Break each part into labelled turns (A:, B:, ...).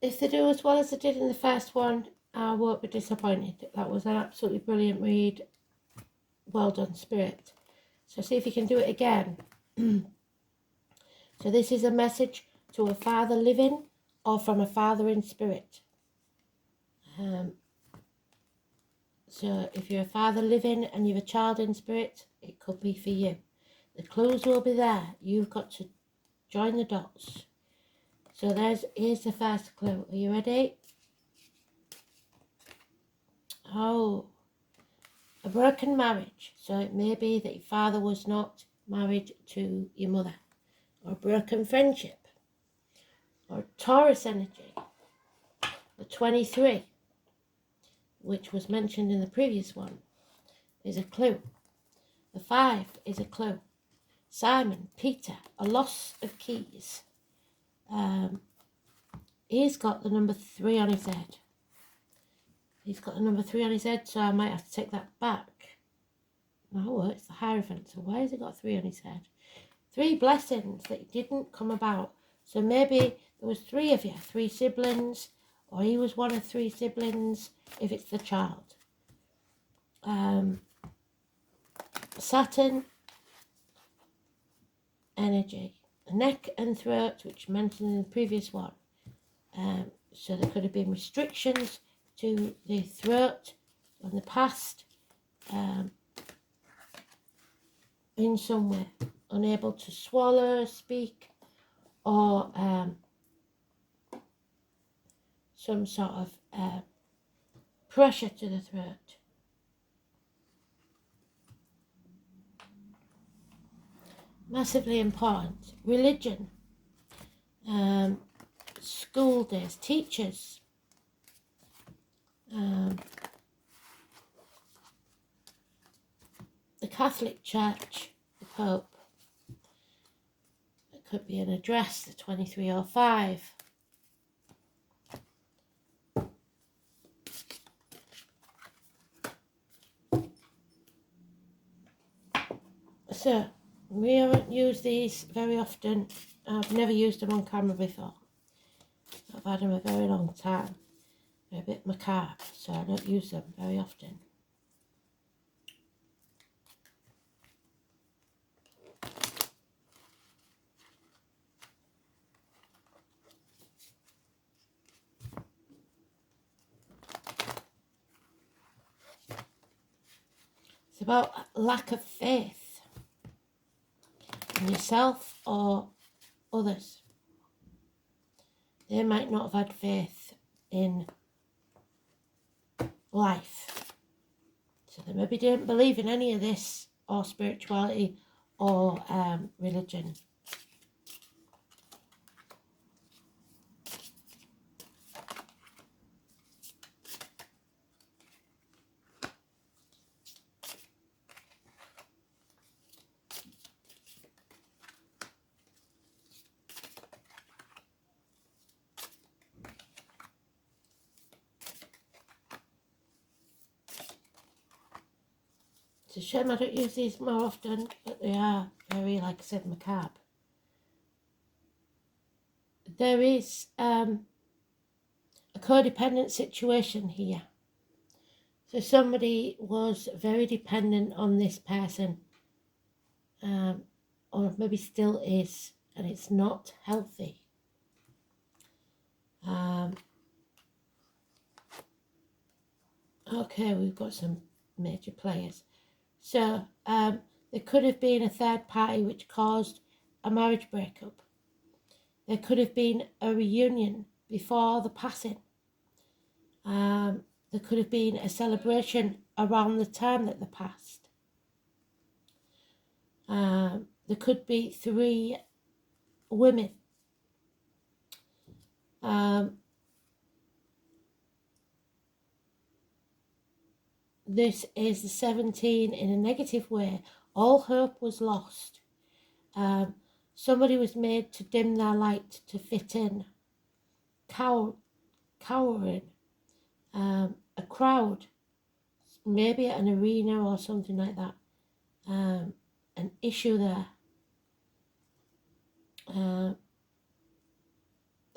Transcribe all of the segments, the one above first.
A: if they do as well as they did in the first one, I won't be disappointed. That was an absolutely brilliant read. Well done, Spirit. So see if you can do it again. So this is a message to a father living or from a father in spirit. So if you're a father living and you're a child in spirit, it could be for you. The clues will be there. You've got to join the dots. So here's the first clue. Are you ready? Oh, a broken marriage. So it may be that your father was not married to your mother. Or a broken friendship. Or Taurus energy. The 23, which was mentioned in the previous one, is a clue. The 5 is a clue. Simon, Peter, a loss of keys. He's got the number 3 on his head. He's got the number 3 on his head, so I might have to take that back. No, it's the Hierophant, so why has he got 3 on his head? 3 blessings that didn't come about. So maybe there was 3 of you, 3 siblings, or he was one of 3 siblings, if it's the child. Saturn energy, neck and throat, which mentioned in the previous one. So there could have been restrictions to the throat in the past, in some way, unable to swallow, speak, or some sort of pressure to the throat. Massively important. Religion, school days, teachers, the Catholic Church, the Pope. It could be an address, the 2305. So, we haven't used these very often. I've never used them on camera before. I've had them a very long time. They're a bit macabre, so I don't use them very often. It's about lack of faith in yourself or others. They might not have had faith in life. So they maybe didn't believe in any of this, or spirituality, or religion. It's a shame I don't use these more often, but they are very, like I said, macabre. There is a codependent situation here. So somebody was very dependent on this person, or maybe still is, and it's not healthy. Okay, we've got some major players. So there could have been a third party which caused a marriage breakup. There could have been a reunion before the passing. There could have been a celebration around the time that they passed. There could be 3 women. This is the 17 in a negative way. All hope was lost. Somebody was made to dim their light to fit in. Cowering. A crowd. Maybe at an arena or something like that. An issue there. The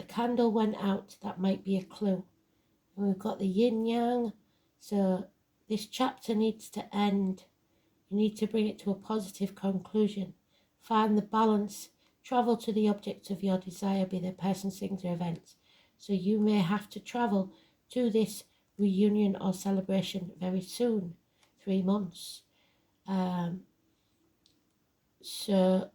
A: candle went out, that might be a clue. And we've got the yin yang, so this chapter needs to end. You need to bring it to a positive conclusion. Find the balance. Travel to the object of your desire, be the person, things, or events. So you may have to travel to this reunion or celebration very soon, 3 months. So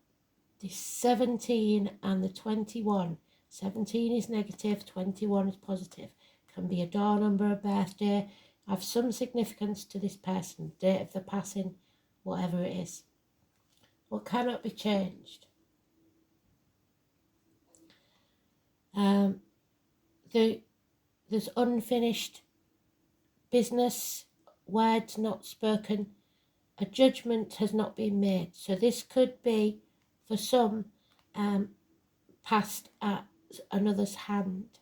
A: the 17 and the 21. 17 is negative, 21 is positive. Can be a door number, a birthday, have some significance to this person, date of the passing, whatever it is. What cannot be changed? There's unfinished business, words not spoken, a judgment has not been made. So this could be, for some, passed at another's hand,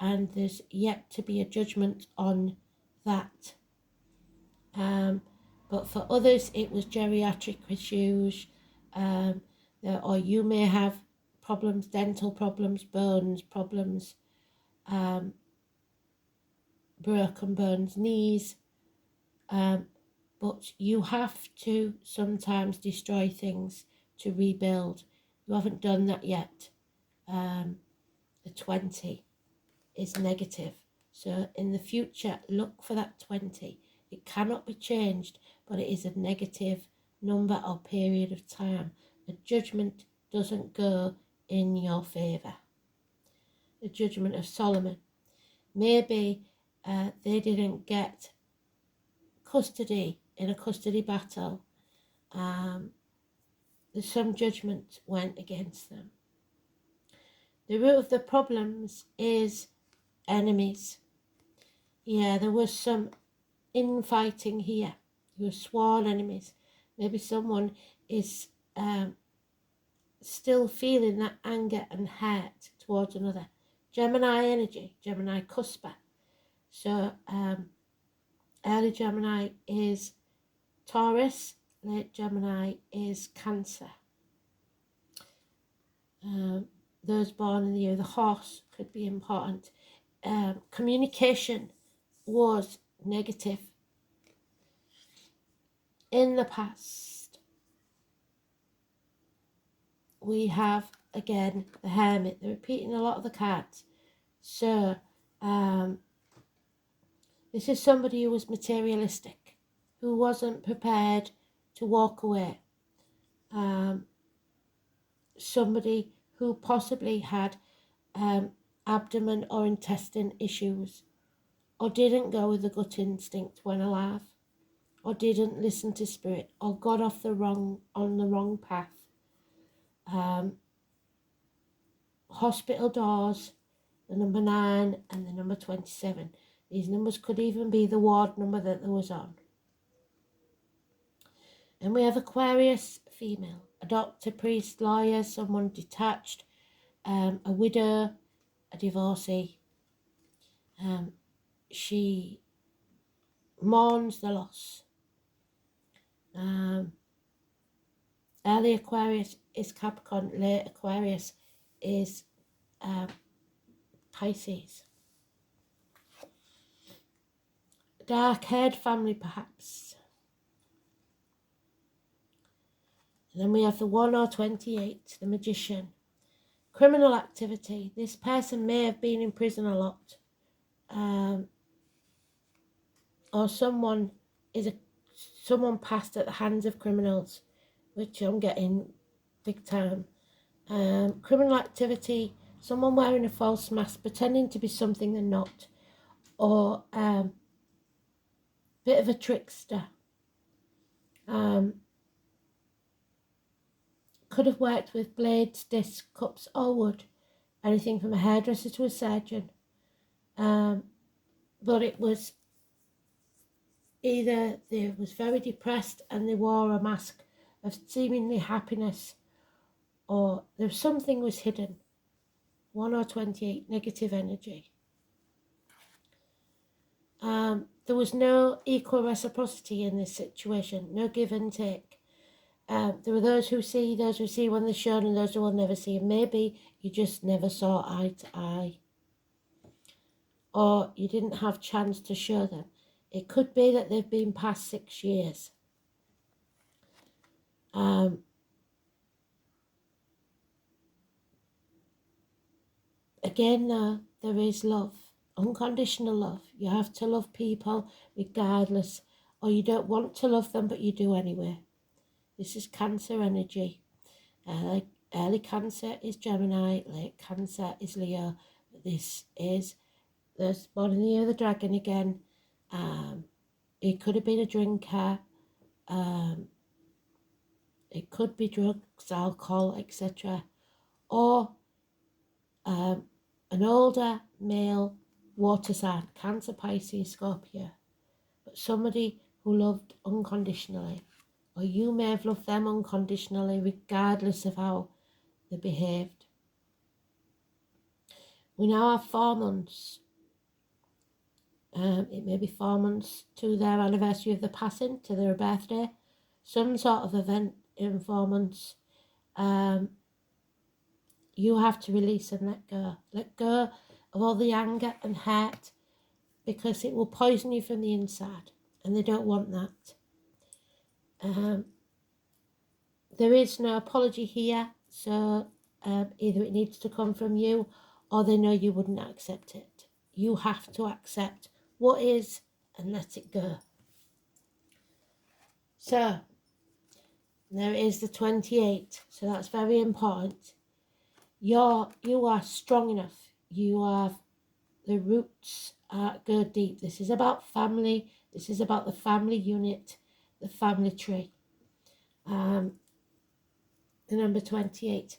A: and there's yet to be a judgment on that. But for others, it was geriatric issues, or you may have problems, dental problems, bones problems, broken bones, knees. But you have to sometimes destroy things to rebuild. You haven't done that yet. The 20 is negative. So in the future, look for that 20. It cannot be changed, but it is a negative number or period of time. The judgment doesn't go in your favour. The judgment of Solomon. Maybe they didn't get custody in a custody battle. Some judgment went against them. The root of the problems is enemies. Yeah, there was some infighting here. You were sworn enemies. Maybe someone is still feeling that anger and hurt towards another. Gemini energy, Gemini cusper. So early Gemini is Taurus, late Gemini is Cancer. Those born in the year of the horse could be important. Communication was negative in the past. We have again the Hermit. They're repeating a lot of the cards. So this is somebody who was materialistic, who wasn't prepared to walk away. Somebody who possibly had abdomen or intestine issues, or didn't go with the gut instinct when alive, or didn't listen to spirit, or got off on the wrong path. Hospital doors, the number 9 and the number 27. These numbers could even be the ward number that they was on. And we have Aquarius female, a doctor, priest, lawyer, someone detached, a widow, a divorcee. She mourns the loss. Early Aquarius is Capricorn, late Aquarius is Pisces. Dark-haired family, perhaps. And then we have the 1 or 28, the Magician. Criminal activity. This person may have been in prison a lot. Or someone passed at the hands of criminals, which I'm getting big time. Criminal activity, someone wearing a false mask, pretending to be something they're not, or bit of a trickster. Could have worked with blades, discs, cups, or wood. Anything from a hairdresser to a surgeon. But it was either they was very depressed and they wore a mask of seemingly happiness, or there's something was hidden. 1 or 28, negative energy. There was no equal reciprocity in this situation, no give and take. There are those who see when they're shown, and those who will never see. And maybe you just never saw eye to eye, or you didn't have chance to show them. It could be that they've been past 6 years. Again, there is love, unconditional love. You have to love people regardless, or you don't want to love them, but you do anyway. This is Cancer energy. Early Cancer is Gemini, late Cancer is Leo. There's born in the year of the dragon again. It could have been a drinker. It could be drugs, alcohol, etc. Or an older male water sign, Cancer, Pisces, Scorpio, but somebody who loved unconditionally, or you may have loved them unconditionally regardless of how they behaved. We now have 4 months. It may be 4 months to their anniversary of the passing, to their birthday, some sort of event in 4 months. You have to release and let go. Let go of all the anger and hurt, because it will poison you from the inside, and they don't want that. There is no apology here, so either it needs to come from you, or they know you wouldn't accept it. You have to accept what is and let it go. So there is the 28, so that's very important. You are strong enough. The roots go deep. This is about family. This is about the family unit, the family tree. The number 28.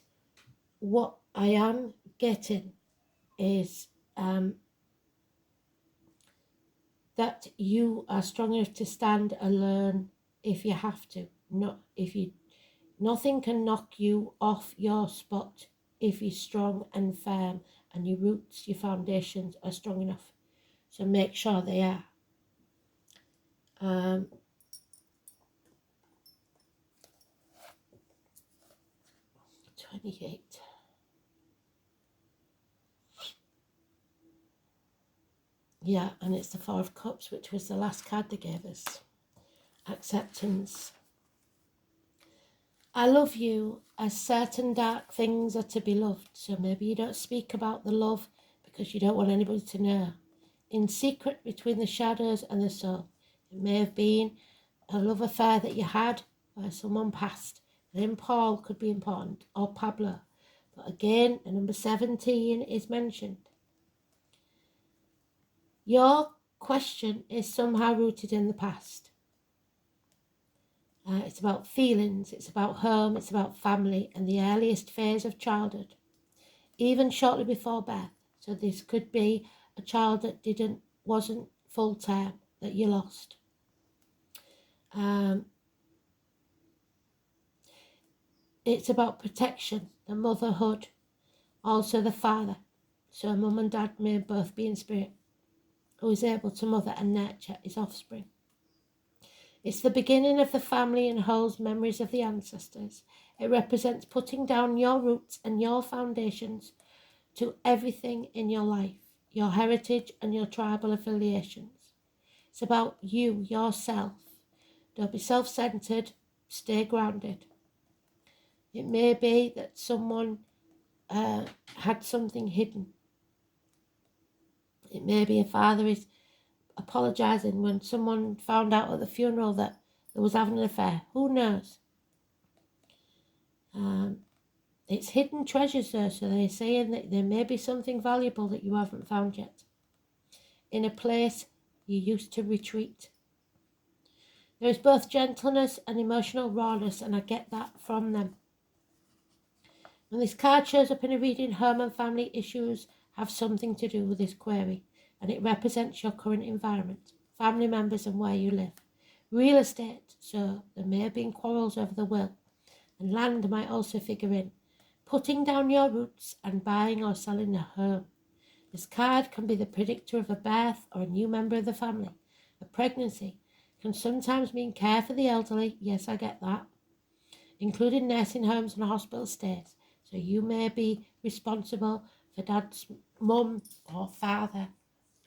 A: What I am getting is that you are strong enough to stand alone if you have to. Nothing can knock you off your spot if you're strong and firm, and your roots, your foundations are strong enough. So make sure they are. 28. Yeah, and it's the 4 of Cups, which was the last card they gave us. Acceptance. I love you as certain dark things are to be loved. So maybe you don't speak about the love because you don't want anybody to know. In secret, between the shadows and the soul. It may have been a love affair that you had where someone passed. Then Paul could be important, or Pablo. But again, the number 17 is mentioned. Your question is somehow rooted in the past. It's about feelings, it's about home, it's about family and the earliest phase of childhood, even shortly before birth. So this could be a child that wasn't full term, that you lost. It's about protection, the motherhood, also the father. So mum and dad may both be in spirit, who is able to mother and nurture his offspring. It's the beginning of the family and holds memories of the ancestors. It represents putting down your roots and your foundations to everything in your life, your heritage and your tribal affiliations. It's about you, yourself. Don't be self-centered, stay grounded. It may be that someone had something hidden. It may be a father is apologising when someone found out at the funeral that there was having an affair. Who knows? It's hidden treasures there, so they're saying that there may be something valuable that you haven't found yet in a place you used to retreat. There is both gentleness and emotional rawness, and I get that from them. When this card shows up in a reading, home and family issues have something to do with this query, and it represents your current environment, family members and where you live. Real estate, so there may have been quarrels over the will, and land might also figure in. Putting down your roots and buying or selling a home. This card can be the predictor of a birth or a new member of the family. A pregnancy can sometimes mean care for the elderly. Yes, I get that. including nursing homes and hospital stays. So you may be responsible for dad's mum or father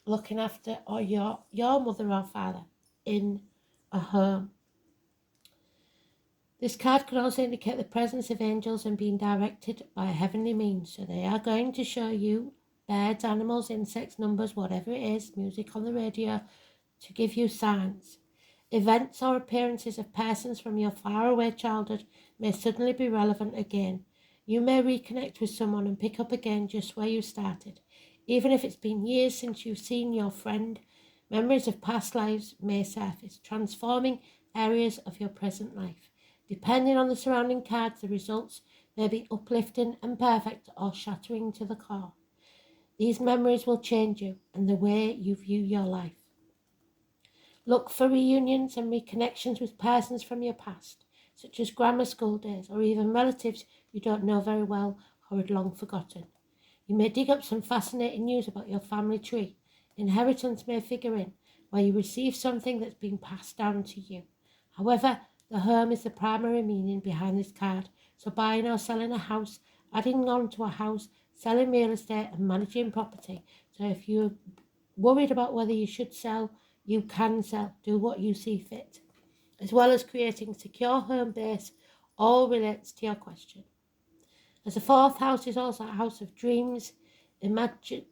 A: looking after, or your mother or father in a home. This card can also indicate the presence of angels and being directed by a heavenly means. So they are going to show you birds, animals, insects, numbers, whatever it is, music on the radio, to give you signs. Events or appearances of persons from your faraway childhood may suddenly be relevant again. You may reconnect with someone and pick up again just where you started. Even if it's been years since you've seen your friend, memories of past lives may surface, transforming areas of your present life. Depending on the surrounding cards, the results may be uplifting and perfect or shattering to the core. These memories will change you and the way you view your life. Look for reunions and reconnections with persons from your past, such as grammar school days or even relatives you don't know very well or had long forgotten. You may dig up some fascinating news about your family tree. Inheritance may figure in, where you receive something that's been passed down to you. However, the home is the primary meaning behind this card, so buying or selling a house, adding on to a house, selling real estate and managing property. So if you're worried about whether you should sell, you can sell. Do what you see fit. As well as creating a secure home base, all relates to your question. As the fourth house is also a house of dreams, imagining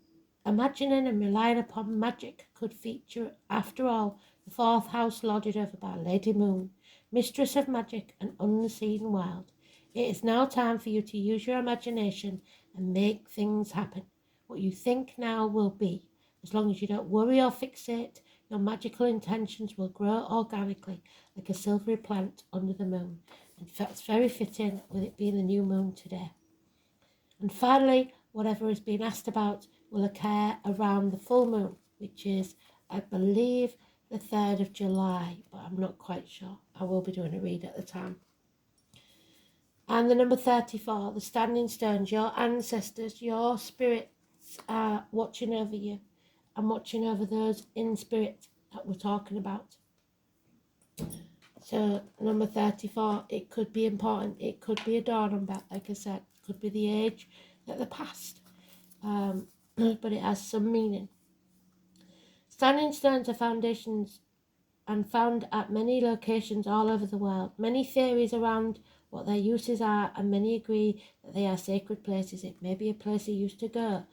A: and relying upon magic could feature. After all, the fourth house lorded over by Lady Moon, mistress of magic and unseen world. It is now time for you to use your imagination and make things happen. What you think now will be. As long as you don't worry or fixate, your magical intentions will grow organically like a silvery plant under the moon. And that's very fitting with it being the new moon today. And finally, whatever is being asked about will occur around the full moon, which is, I believe, the 3rd of July, but I'm not quite sure. I will be doing a read at the time. And the number 34, the standing stones, your ancestors, your spirits are watching over you and watching over those in spirit that we're talking about. So number 34, it could be important. It could be a door number, like I said. It could be the age that the past. But it has some meaning. Standing stones are foundations and found at many locations all over the world. Many theories around what their uses are, and many agree that they are sacred places. It may be a place they used to go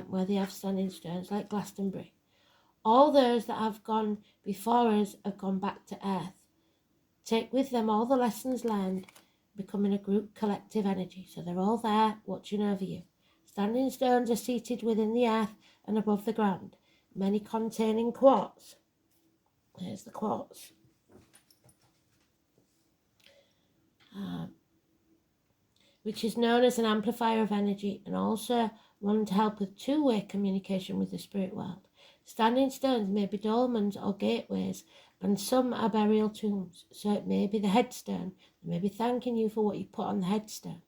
A: where they have standing stones, like Glastonbury. All those that have gone before us have gone back to earth. Take with them all the lessons learned, becoming a group collective energy. So they're all there watching over you. Standing stones are seated within the earth and above the ground, many containing quartz. There's the quartz. Which is known as an amplifier of energy and also one to help with two-way communication with the spirit world. Standing stones may be dolmens or gateways, and some are burial tombs, so it may be the headstone. They may be thanking you for what you put on the headstone.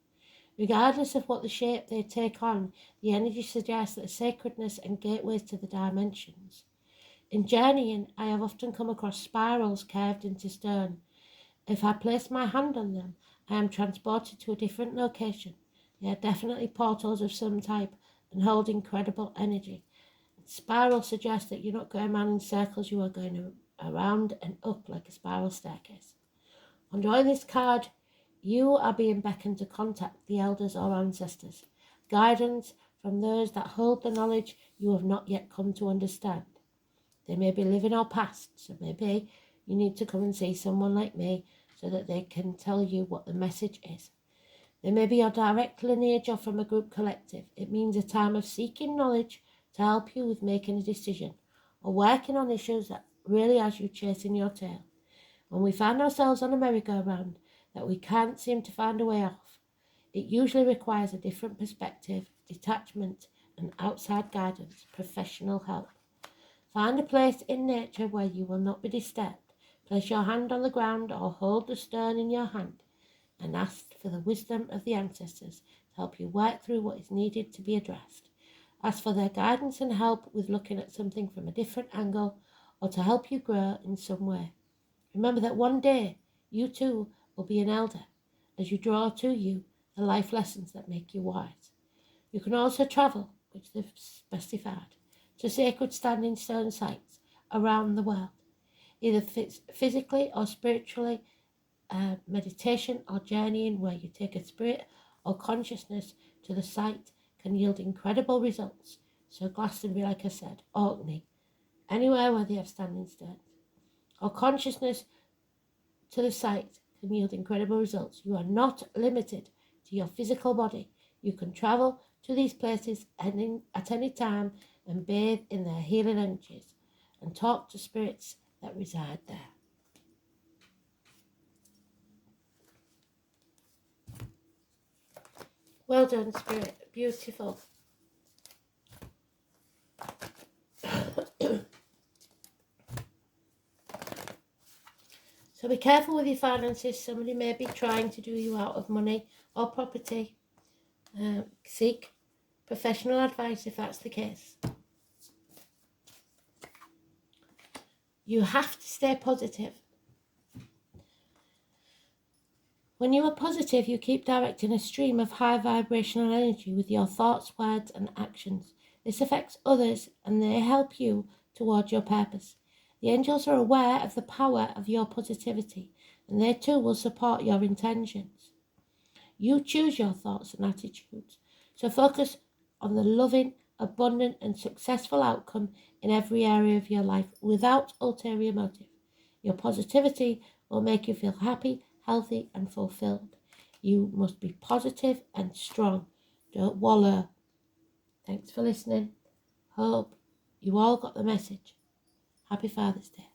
A: Regardless of what the shape they take on, the energy suggests that sacredness and gateways to the dimensions. In journeying, I have often come across spirals carved into stone. If I place my hand on them, I am transported to a different location. They are definitely portals of some type and hold incredible energy. Spiral suggests that you're not going around in circles, you are going around and up like a spiral staircase. On drawing this card, you are being beckoned to contact the elders or ancestors, guidance from those that hold the knowledge you have not yet come to understand. They may be living or past, so maybe you need to come and see someone like me so that they can tell you what the message is. They may be your direct lineage or from a group collective. It means a time of seeking knowledge to help you with making a decision or working on issues that really has you chasing your tail. When we find ourselves on a merry-go-round that we can't seem to find a way off, it usually requires a different perspective, detachment, and outside guidance, professional help. Find a place in nature where you will not be disturbed. Place your hand on the ground or hold the stone in your hand and ask for the wisdom of the ancestors to help you work through what is needed to be addressed. Ask for their guidance and help with looking at something from a different angle or to help you grow in some way. Remember that one day you too will be an elder, as you draw to you the life lessons that make you wise. You can also travel, which they've specified, to sacred standing stone sites around the world, either physically or spiritually, meditation or journeying where you take a spirit or consciousness to the site can yield incredible results. So Glastonbury, like I said, Orkney, anywhere where they have standing stones, or consciousness to the site can yield incredible results. You are not limited to your physical body. You can travel to these places at any time and bathe in their healing energies and talk to spirits that reside there. Well done, Spirit. Beautiful. So be careful with your finances. Somebody may be trying to do you out of money or property. Seek professional advice if that's the case. You have to stay positive. When you are positive, you keep directing a stream of high vibrational energy with your thoughts, words, and actions. This affects others and they help you towards your purpose. The angels are aware of the power of your positivity and they too will support your intentions. You choose your thoughts and attitudes, so focus on the loving, abundant, and successful outcome in every area of your life without ulterior motive. Your positivity will make you feel happy, healthy, and fulfilled. You must be positive and strong. Don't wallow. Thanks for listening. Hope you all got the message. Happy Father's Day.